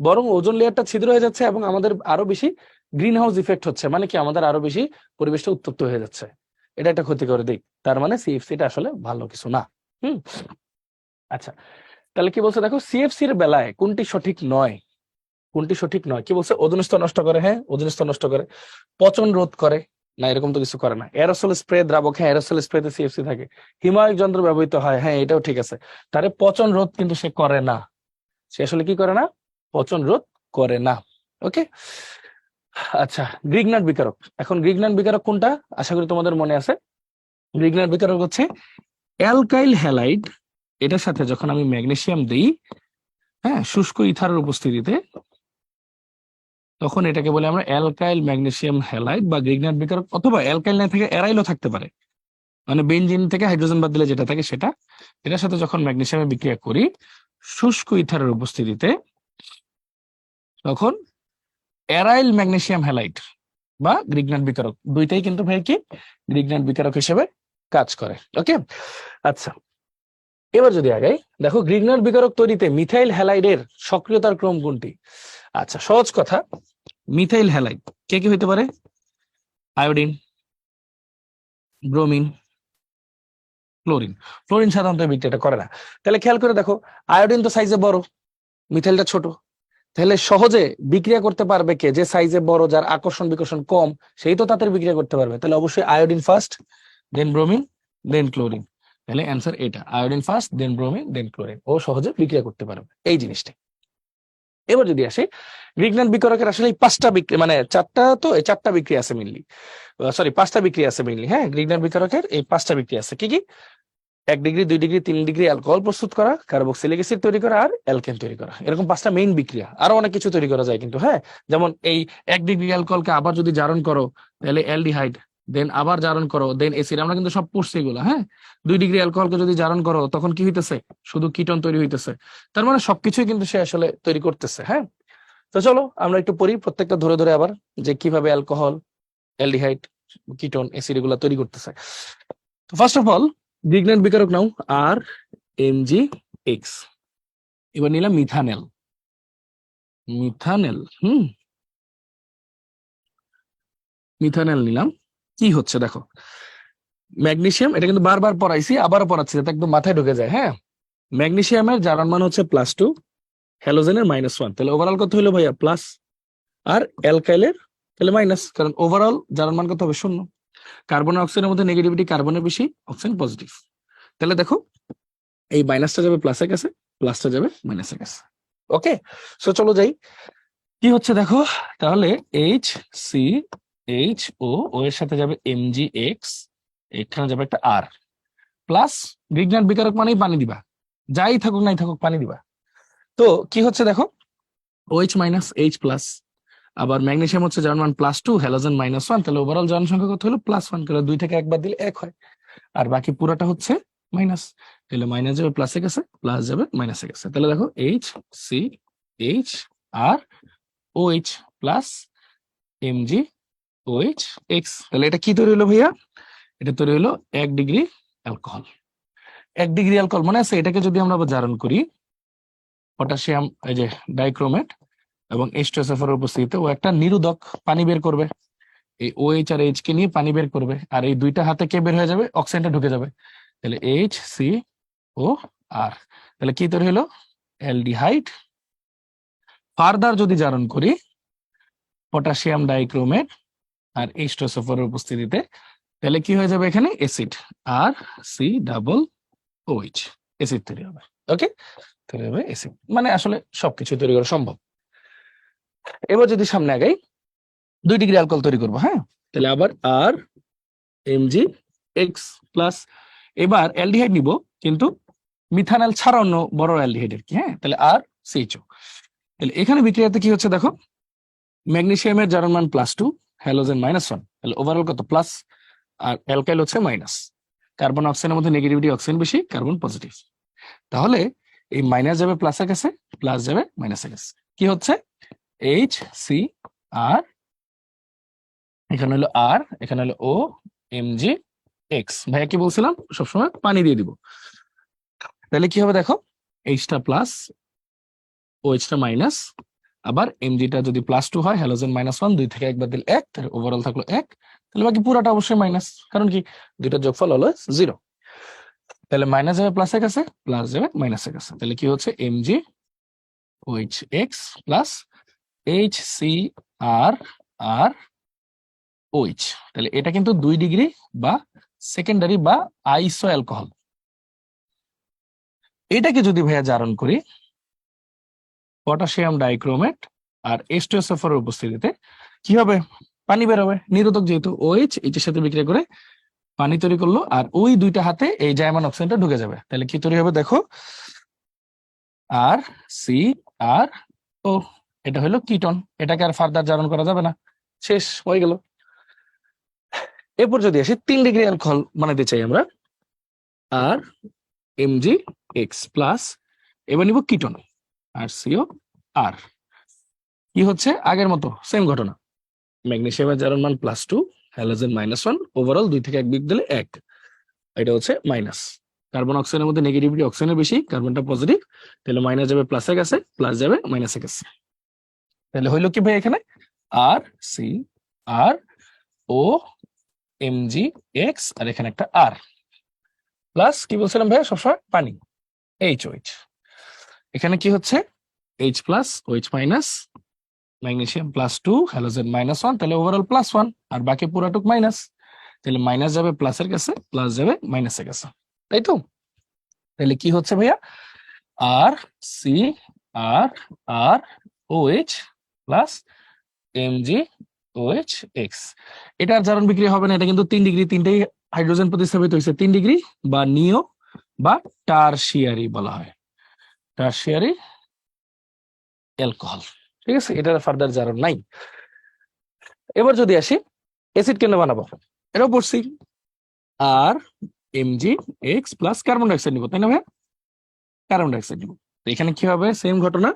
বরং ওজন লেয়ারটা ছিদ্র হয়ে যাচ্ছে এবং আমাদের আরো বেশি গ্রিন হাউস ইফেক্ট হচ্ছে, মানে কি আমাদের আরো বেশি পরিবেশটা উত্তপ্ত হয়ে যাচ্ছে। এটা একটা ক্ষতিকর দিক। তার মানে CFC-টা আসলে ভালো কিছু না। হুম। আচ্ছা, তাহলে কি বলছে দেখো, CFC-র বেলায় কোনটি সঠিক নয়, কি বলছে, ওজোন স্তর নষ্ট করে, হ্যাঁ ওজোন স্তর নষ্ট করে। পচন রোধ করে, না এরকম তো কিছু করে না। এরোসল স্প্রে দ্রাবক, হ্যাঁ এরোসল স্প্রেতে CFC থাকে। হিমায়ক যন্ত্র ব্যবহৃত হয়, হ্যাঁ এটাও ঠিক আছে। তারে পচন রোধ কিন্তু সে করে না, সে আসলে কি করে না, পচন রোধ করে না। ওকে। আচ্ছা, গ্রিগনাট বিকারক। এখন গ্রিগনাট বিকারক কোনটা, আশা করি তোমাদের মনে আছে। গ্রিগনাট বিকারক হচ্ছে অ্যালকাইল হ্যালাইড, এটার সাথে যখন আমি ম্যাগনেসিয়াম দিই, হ্যাঁ শুষ্ক ইথারের উপস্থিতিতে, তখন এটাকে বলে আমরা অ্যালকাইল ম্যাগনেসিয়াম হ্যালাইড বা গ্রিগনাট বিকারক, অথবা অ্যালকাইল না থেকে অ্যারাইলও থাকতে পারে, মানে বেনজিন থেকে হাইড্রোজেন বাদ দিলে যেটা থাকে সেটা। এটার সাথে যখন ম্যাগনেসিয়ামে বিক্রিয়া করি শুষ্ক ইথারের উপস্থিতিতে, তখন অ্যারাইল ম্যাগনেসিয়াম হ্যালাইড বা গ্রিগনাট বিকারক, দুইটাই কিন্তু ভাই কি গ্রিগনাট বিকারক হিসেবে কাজ করে। ওকে। আচ্ছা, এবার যদি আগাই, দেখো গ্রিগনাট বিকারক তৈরিতে মিথাইল হ্যালাইডের সক্রিয়তার ক্রম কোনটি। আচ্ছা, সহজ কথা, মিথাইল হ্যালাইড কে কি হইতে পারে, আয়োডিন, ব্রোমিন, ক্লোরিন। ফ্লোরিন সাধারণত এই বিক্রিয়াটা করে না। তাহলে খেয়াল করে দেখো, আয়োডিন তো সাইজে বড়, মিথাইলটা ছোট, তাহলে সহজে বিক্রিয়া করতে পারবে কে, যে সাইজে বড়, যার আকর্ষণ বিকর্ষণ কম, সেই তো তাদের বিক্রিয়া করতে পারবে। তাহলে অবশ্যই আয়োডিন ফার্স্ট, দেন ব্রোমিন, দেন ক্লোরিন। তাহলে অ্যান্সার এটা, আয়োডিন ফার্স্ট, দেন ব্রোমিন, দেন ক্লোরিন। ও সহজে বিক্রিয়া করতে পারবে এই জিনিসটা। এবার যদি আসে, গ্রিগনাট বিকারকের আসলে এই পাঁচটা বিক্রিয়া, মানে চারটা, তো এই চারটা বিক্রিয়া আছে মেইনলি, সরি পাঁচটা বিক্রিয়া আছে মেইনলি। হ্যাঁ, গ্রিগনাট বিকারকের এই পাঁচটা বিক্রিয়া আছে, কি কি, 1 ডিগ্রি, 2 ডিগ্রি, 3 ডিগ্রি অ্যালকোহল প্রস্তুত করা, কার্বক্সিলিক অ্যাসিড তৈরি করা, আর অ্যালকেন তৈরি করা। এরকম পাঁচটা মেইন বিক্রিয়া, আরো অনেক কিছু তৈরি করা যায় কিন্তু। হ্যাঁ, যেমন এই 1 ডিগ্রি অ্যালকোহলকে আবার যদি জারণ করো তাহলে অ্যালডিহাইড, দেন আবার জারণ করো, দেন অ্যাসিড, আমরা কিন্তু সব পড়ছি এগুলো। হ্যাঁ, 2 ডিগ্রি অ্যালকোহলকে যদি জারণ করো তখন কি হইতেছে, শুধু কিটোন তৈরি হইতেছে। তার মানে সবকিছুই কিন্তু সে আসলে তৈরি করতেছে। হ্যাঁ, তো চলো আমরা একটু পড়ি প্রত্যেকটা ধরে ধরে আবার, যে কিভাবে অ্যালকোহল, অ্যালডিহাইড, কিটোন, অ্যাসিড এগুলা তৈরি করতেছে। তো ফার্স্ট অফ অল গ্রিগনাট বিকারক নাও RMgX। এবার নিলাম মিথানেল, মিথানেল নিলাম। কি হচ্ছে দেখো, ম্যাগনেসিয়াম, এটা কিন্তু বারবার পড়াইছি, আবারও পড়াচ্ছি যাতে একদম মাথায় ঢুকে যায়। হ্যাঁ, ম্যাগনেসিয়ামের জারণ মান হচ্ছে +2, হ্যালোজেনের -1, তাহলে ওভারঅল কত হলো ভাইয়া প্লাস, আর অ্যালকাইলের তাহলে মাইনাস, কারণ ওভারঅল জারণ মান কত হবে 0। কার্বন আর অক্সিজেনের মধ্যে নেগেটিভিটি কার্বনের বেশি, অক্সিজেন পজিটিভ। তাহলে দেখো এই মাইনাসটা যাবে প্লাসের কাছে, প্লাসটা যাবে মাইনাসের কাছে। ওকে, সো চলো যাই, কি হচ্ছে দেখো, তাহলে HCHO, ও এর সাথে যাবে MgX, এখানে যাবে একটা R প্লাস, গ্রিগনাট বিকারক মানেই পানি দিবা, যাই থাকুক নাই থাকুক পানি দিবা। তো কি হচ্ছে দেখো, OH মাইনাস H প্লাস, আবার ম্যাগনেসিয়াম হচ্ছে জারণ মান +2, হ্যালোজেন -1, তাহলে ওভারঅল জারণ সংখ্যা কত হলো +1, তাহলে 2 থেকে 1 বাদ দিলে 1 হয়, আর বাকি পুরোটা হচ্ছে মাইনাস, তাহলে মাইনাস যাবে প্লাসে গেছে, প্লাস যাবে মাইনাসে গেছে, তাহলে দেখো H C H R O H plus MG O H X, তাহলে এটা কি তৈরি হলো ভাইয়া? এটা তৈরি হলো 1 ডিগ্রি অ্যালকোহল। 1 ডিগ্রি অ্যালকোহল মনে আছে? এটাকে যদি আমরা আবার জারণ করি পটাশিয়াম এই যে ডাইক্রোমেট এবং H2SO4 এর উপস্থিতিতে, ও একটা নিরোধক পানি বের করবে, এই OH আর H কে নিয়ে পানি বের করবে, আর এই দুইটা হাতে কে বের হয়ে যাবে? অক্সিজেনটা ঢুকে যাবে, তাহলে HCO আর, তাহলে কি তৈরি হলো? অ্যালডিহাইড। ফার্দার যদি জারণ করি পটাশিয়াম ডাইক্রোমেট আর H2SO4 এর উপস্থিতিতে, তাহলে কি হয়ে যাবে? এখানে অ্যাসিড, আর COOH, অ্যাসিড তৈরি হবে। ওকে, তৈরি হবে অ্যাসিড, মানে আসলে সবকিছু তৈরি করা সম্ভব। এবার যদি সামনে আগাই 2 ডিগ্রি অ্যালকোহল তৈরি করবো, হ্যাঁ, তাহলে আবার আর এমজি এক্স প্লাস, এবার অ্যালডিহাইড নিব কিন্তু মিথানল ছাড়া অন্য বড় অ্যালডিহাইড আর কি, হ্যাঁ, তাহলে আর সিএইচও, তাহলে এখানে বিক্রিয়াতে কি হচ্ছে দেখো, ম্যাগনেসিয়ামের জারণ মান +2, হ্যালোজেন -1, তাহলে ওভারঅল কত প্লাস, আর অ্যালকাইল হচ্ছে মাইনাস, কার্বন অক্সিজেনের মধ্যে নেগেটিভিটি, অক্সিজেন বেশি, কার্বন পজিটিভ, তাহলে এই মাইনাস যাবে প্লাসের কাছে, প্লাস যাবে মাইনাসের কাছে, কি হচ্ছে এইচ সি আর, এখানে হলো আর, এখানে হলো ও এমজি এক্স। ভাইয়া কি বলছিলাম? সবসময় পানি দিয়ে দিব, তাহলে কি হবে দেখো, এইচটা প্লাস ও এইচটা মাইনাস, আবার এমজিটা যদি +2 হয়, হ্যালোজেন -1, 2 থেকে 1 বাদ দিলে 1, তাহলে ওভারঅল থাকলো 1, তাহলে বাকি পুরাটা অবশ্যই মাইনাস, কারণ কি দুইটার যোগফল হলো 0, তাহলে মাইনাস যাবে প্লাসের কাছে, প্লাস যাবে মাইনাসের কাছে, তাহলে কি হচ্ছে MG OH X plus H C R R OH, তাহলে এটা কিন্তু 2 ডিগ্রি বা সেকেন্ডারি বা আইসো অ্যালকোহল। এটাকে যদি ভাইয়া জারণ করি পটাশিয়াম ডাইক্রোমেট আর H2SO4 এর উপস্থিতিতে, কি হবে? পানি বের হবে, নিরোধক যেহেতু OH, এইচের সাথে বিক্রিয়া করে পানি তৈরি করলো, আর ওই দুইটা হাতে এই জাইমান অক্সিজেনটা ঢুকে যাবে, তাহলে কি তৈরি হবে দেখো, আর সি আর ও, এটা হলো কিটন, এটাকে আর ফার্দার জারণ করা যাবে না, শেষ হয়ে গেল। এরপর যদি আসি 3 ডিগ্রি অ্যালকোহল বানাতে চাই আমরা, আর এমজি এক্স প্লাস, এবার নিব কিটন আর সিও আর, কি হচ্ছে আগের মতো সেম ঘটনা, ম্যাগনেসিয়ামের জারণ মান +2, হ্যালোজেন -1, ওভারঅল 2 থেকে 1 বিয়োগ দিলে 1, এটা হচ্ছে মাইনাস, কার্বন অক্সিজেনের মধ্যে নেগেটিভিটি, অক্সিজেনের বেশি, কার্বনটা পজিটিভ, তাহলে মাইনাস যাবে প্লাসের কাছে, প্লাস যাবে মাইনাসের কাছে, তাহলে হইলো কি ভাই এখানে আর সি আর ও এমজি এক্স, আর এখানে একটা আর, প্লাস কি বলছিলাম ভাই সবসময় পানি এইচওএইচ, এখানে কি হচ্ছে H plus OH minus, magnesium +2, halogen -1, তাহলে ওভারঅল +1, আর বাকি পুরাটুক মাইনাস, তাহলে মাইনাস যাবে প্লাসের কাছে, প্লাস যাবে মাইনাসের কাছে, তাই তো? তাহলে কি হচ্ছে ভাইয়া, R C R R O H plus MG O H X, এটা আর জারণ বিক্রিয়া হবে না, এটা কিন্তু 3 ডিগ্রি, তিনটেই হাইড্রোজেন প্রতিস্থাপিত হয়েছে 3 ডিগ্রি, বা নিও বা টারশিয়ারি বলা হয়, টারশিয়ারি অ্যালকোহল, ঠিক আছে, এটার ফার্দার জারণ নাই। এবার যদি আসি অ্যাসিড কেন বানাবো, এটাও পড়ছি, R MG X plus carbon dioxide নিব, তাই না ভাই? কার্বন ডাইঅক্সাইড নিব, তো এখানে কি হবে সেম ঘটনা,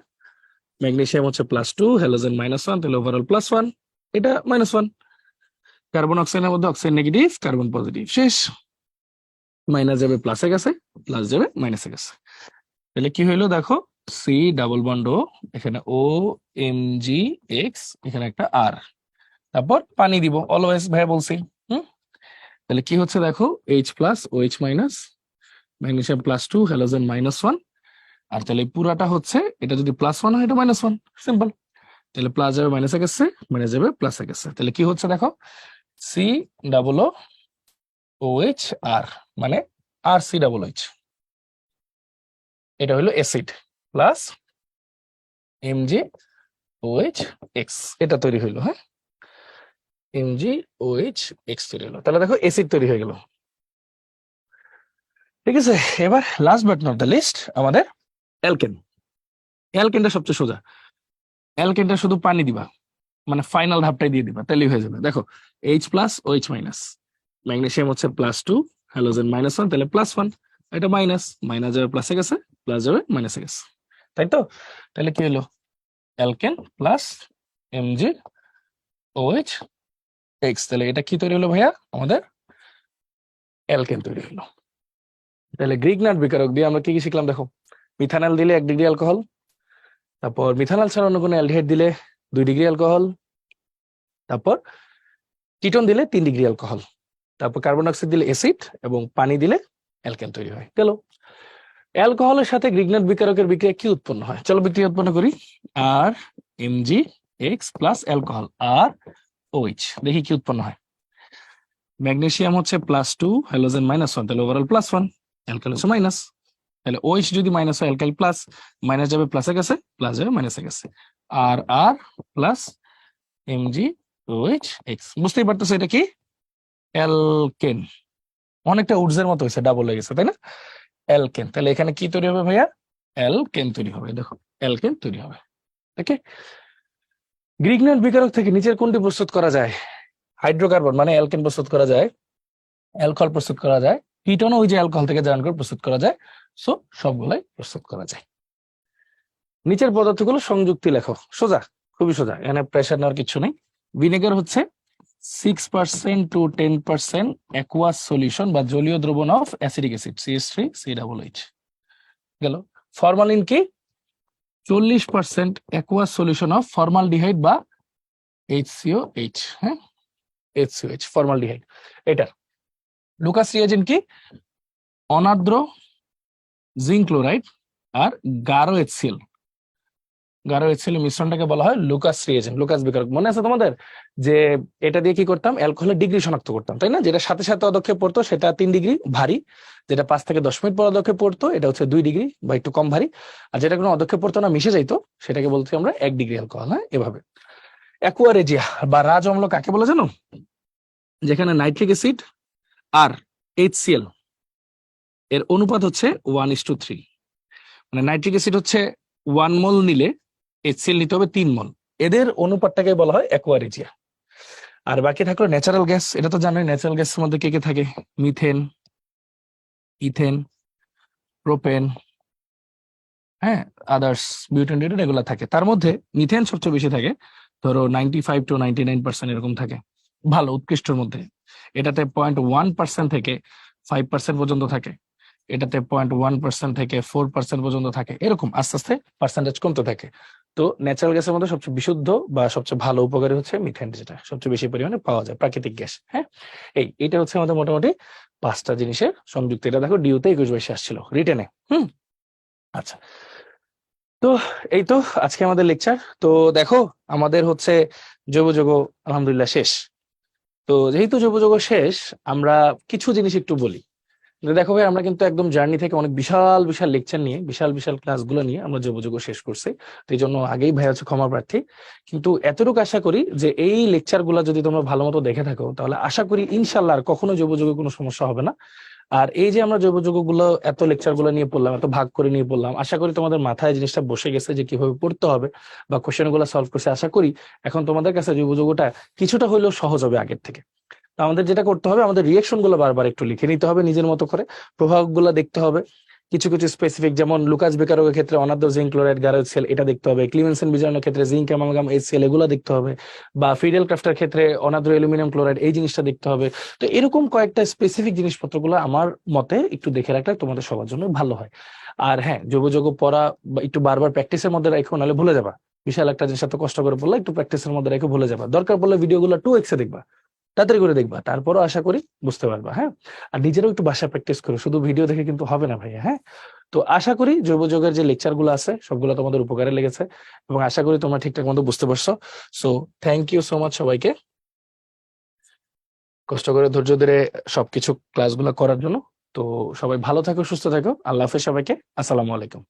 ম্যাগনেসিয়াম হচ্ছে +2, হ্যালোজেন -1, তাহলে ওভারঅল +1, এটা -1, কার্বন অক্সাইডের মধ্যে অক্সাইড নেগেটিভ, কার্বন পজিটিভ, শেষ, মাইনাস যাবে প্লাসের কাছে, প্লাস যাবে মাইনাসের কাছে, তাহলে কি হইলো দেখো, সি ডাবল বন্ড ও, এখানে ও এমজি এক্স, এখানে একটা আর, তারপর পানি দিব অলওয়েজ ভাই বলছি, হুম, তাহলে কি হচ্ছে দেখো H plus O H minus, magnesium +2, halogen -1, আর তাহলে এই পুরাটা হচ্ছে, এটা যদি +1 হয় এটা -1, সিম্পল, তাহলে প্লাস যাবে মাইনাসে গেছে, মাইনাস যাবে প্লাসে গেছে, তাহলে কি হচ্ছে দেখো সি ডাবল ও এইচ আর, মানে আর সি ডাবল এইচ, এটা হলো acid plus MG O H X, এটা তৈরি হইলো, হ্যাঁ, এমজি ও এইচ এক্স তৈরি হলো, তাহলে দেখো অ্যাসিড তৈরি হয়ে গেল, ঠিক আছে। এবার last but not the least আমাদের অ্যালকেন, অ্যালকেনটা সবচেয়ে সোজা, অ্যালকেনটা শুধু পানি দিবা, মানে ফাইনাল ধাপটাই দিয়ে দিবা, তাহলেই হয়ে যাবে। দেখো H plus O H minus, magnesium হচ্ছে +2, হ্যালোজেন -1, তাহলে +1, এটা মাইনাস মাইনাস যাবে প্লাসে গেছে, প্লাস যাবে মাইনাসে গেছে, তাই তো? তাহলে কি হলো, alkane plus MG OH X, তাহলে এটা কি তৈরি হলো ভাইয়া, আমাদের অ্যালকেন তৈরি হলো। তাহলে গ্রিগনাট বিকারক দিয়ে আমরা কি কি শিখলাম দেখো, মিথানল দিলে 1 ডিগ্রি অ্যালকোহল, তারপর মিথানল ছাড়া অন্য কোনো অ্যালডিহাইড দিলে 2 ডিগ্রি অ্যালকোহল, তারপর কিটোন দিলে 3 ডিগ্রি অ্যালকোহল, তারপর কার্বন ডাইঅক্সাইড দিলে অ্যাসিড, এবং পানি দিলে অ্যালকেন তৈরি হয় গেল। অ্যালকোহলের সাথে গ্রিগনাট বিকারকের বিক্রিয়া কি উৎপন্ন হয়, চলো বিক্রিয়া উৎপন্ন করি। আর এমজি এক্স প্লাস অ্যালকোহল আর ওইচ, দেখি কি উৎপন্ন হয়। ম্যাগনেসিয়াম হচ্ছে +2, হ্যালোজেন -1, তাহলে ওভারঅল +1, অ্যালকাইল হচ্ছে মাইনাস, তাহলে ওইচ যদি মাইনাস হয় অ্যালকাইল প্লাস, মাইনাস যাবে প্লাসে গেছে, প্লাস যাবে মাইনাসে গেছে, আর আর প্লাস এমজি ওইচ এক্স, বুঝতেই পারতেছো এটা কি, অ্যালকেন। অনেকটা উডসের মতো হয়েছে, ডাবল হয়ে গেছে তাই না, অ্যালকেন। তাহলে এখানে কি তৈরি হবে ভাইয়া, অ্যালকেন তৈরি হবে, দেখো অ্যালকেন তৈরি হবে। ওকে, গ্রিগনাট বিকারক থেকে নিচের কোনটি প্রস্তুত করা যায়, হাইড্রোকার্বন মানে অ্যালকেন প্রস্তুত করা যায়, অ্যালকোহল প্রস্তুত করা যায়, কিটোন ওই যে অ্যালকোহল থেকে জয়েন করে প্রস্তুত করা যায়, সো সবগুলাই প্রস্তুত করা যায়। নিচের পদার্থগুলো সংযুক্তি লেখো, সোজা, খুবই সোজা, এখানে প্রেসার নেওয়ার কিছু নেই। ভিনেগার হচ্ছে 6% to 10% অ্যাকুয়াস সলিউশন বা জলীয় দ্রবণ অফ অ্যাসিডিক অ্যাসিড CH3COOH গেল। ফরমালিন কি, 40% অ্যাকুয়াস সলিউশন অফ ফর্মালডিহাইড বা HCOH, হ্যাঁ HCOH ফর্মালডিহাইড এটা। লুকাস রিয়েজেন্ট কি, অনার্দ্র জিঙ্ক ক্লোরাইড আর গাঢ় HCl, গাঢ় HCl মিশ্রণটাকে বলা হয় লুকাস রিয়েজেন্ট, লুকাস বিকারক। মনে আছে তোমাদের যে এটা দিয়ে কি করতাম, অ্যালকোহলের ডিগ্রি শনাক্ত করতাম তাই না, যেটা সাথে সাথে অদক্ষেপ পড়তো সেটা 3 ডিগ্রি ভারী, যেটা 5 থেকে 10 মিনিট পর অদক্ষেপ পড়তো এটা হচ্ছে 2 ডিগ্রি বা একটু কম ভারী, আর যেটা কোনো অদক্ষেপ পড়তো না মিশে যাইতো সেটাকে বলছি আমরা 1 ডিগ্রি অ্যালকোহল। হ্যাঁ, এভাবে। অ্যাকুয়ারেজিয়া বা রাজ অম্ল কাকে বলে জানো, যেখানে নাইট্রিক অ্যাসিড আর HCl এর অনুপাত হচ্ছে 1:3, মানে নাইট্রিক অ্যাসিড হচ্ছে 1 মোল নিলে HCl নিতে হবে 3 মোল, এদের অনুপাতটাকে বলা হয় অ্যাকুয়ারেজিয়া। আর বাকি থাকলো ন্যাচারাল গ্যাস, এটা তো জানোই ন্যাচারাল গ্যাসের মধ্যে কে কে থাকে, মিথেন, ইথেন, প্রোপেন, হ্যাঁ আদার্স বিউটেন টিউটেন এগুলো থাকে। তার মধ্যে মিথেন সবচেয়ে বেশি থাকে, ধরো 95 to 99% এরকম থাকে, ভালো উৎকৃষ্টর মধ্যে। এটাতে 0.1% থেকে 5% পর্যন্ত থাকে, এটাতে 0.1% থেকে 4% পর্যন্ত থাকে, এরকম আস্তে আস্তে পার্সেন্টেজ কমতে থাকে। তো ন্যাচারাল গ্যাসের মধ্যে সবচেয়ে বিশুদ্ধ বা সবচেয়ে ভালো উপকারী হচ্ছে মিথেন, যেটা সবচেয়ে বেশি পরিমাণে পাওয়া যায়, প্রাকৃতিক গ্যাস। হ্যাঁ, এটা হচ্ছে আমাদের মোটামুটি 5টা জিনিসের সংযুক্ত। এটা দেখো ডিউতে 21 আসছিল রিটেনে। আচ্ছা, তো এই তো আজকে আমাদের লেকচার। তো দেখো আমাদের হচ্ছে জৈব যৌগ আলহামদুলিল্লাহ শেষ। তো যেহেতু জৈব যৌগ শেষ, আমরা কিছু জিনিস একটু বলি। দেখো ভাই, আমরা কিন্তু একদম জার্নি থেকে অনেক বিশাল বিশাল লেকচার নিয়ে, বিশাল বিশাল ক্লাসগুলো নিয়ে আমরা জৈব যৌগ শেষ করছি। তো এই জন্য আগেই ভাই হচ্ছে ক্ষমা প্রার্থী। কিন্তু এতটুকু আশা করি যে এই লেকচার গুলা যদি তোমরা ভালো মতো দেখে থাকো, তাহলে আশা করি ইনশাল্লাহ আর কখনো জৈব যৌগে কোনো সমস্যা হবে না। আর এই যে আমরা জৈব যৌগ গুলো এত লেকচার গুলো নিয়ে পড়লাম, এত ভাগ করে নিয়ে পড়লাম, আশা করি তোমাদের মাথায় জিনিসটা বসে গেছে যে কিভাবে পড়তে হবে, বা কোশ্চেন গুলো সলভ করছে। আশা করি এখন তোমাদের কাছে জৈব যৌগটা কিছুটা হলেও সহজ হবে আগের থেকে। তো আমাদের যেটা করতে হবে, আমাদের রিয়েকশন গুলো বারবার একটু লিখে নিতে হবে নিজের মতো করে, প্রভাব গুলো দেখতে হবে। কিছু কিছু স্পেসিফিক, যেমন লুকাস বেকারকের ক্ষেত্রে অনার্দ্র জিঙ্ক ক্লোরাইড গাঢ় HCl এটা দেখতে হবে, ক্লিমেনসেন বিজারণের ক্ষেত্রে জিঙ্ক অ্যামালগাম HCl এগুলো দেখতে হবে, বা ফিডেল ক্রাফটের ক্ষেত্রে অনার্দ্র অ্যালুমিনিয়াম ক্লোরাইড এই জিনিসটা দেখতে হবে। তো এরকম কয়েকটা স্পেসিফিক জিনিসপত্রগুলো আমার মতে একটু দেখে রাখলে তোমাদের সবার জন্য ভালো হয়। আর হ্যাঁ, জৈব যৌগ পড়া একটু বারবার প্র্যাকটিসের মধ্যে রাখো, নাহলে ভুলে যাবা। বিশাল একটা জিনিস এত কষ্ট করে পড়লে একটু প্র্যাকটিসের মধ্যে রেখে ভুলে যাবা। দরকার পড়লে ভিডিওগুলো 2x দেখবা, তাড়াতাড়ি করে দেখবা, তারপরও আশা করি বুঝতে পারবা। হ্যাঁ, আর নিজেরও একটু বাসায় প্র্যাকটিস করো, শুধু ভিডিও দেখে কিন্তু হবে না ভাইয়া। হ্যাঁ, তো আশা করি জৈব যৌগের যে লেকচার গুলো আছে সবগুলো তোমাদের উপকারে লেগেছে, এবং আশা করি তোমরা ঠিকঠাক মতো বুঝতে পারছো। So thank you so much সবাইকে, কষ্ট করে ধৈর্য ধরে সবকিছু ক্লাসগুলো করার জন্য। তো সবাই ভালো থাকো, সুস্থ থাকো, আল্লাহ হাফেজ সবাইকে, আসসালামু আলাইকুম।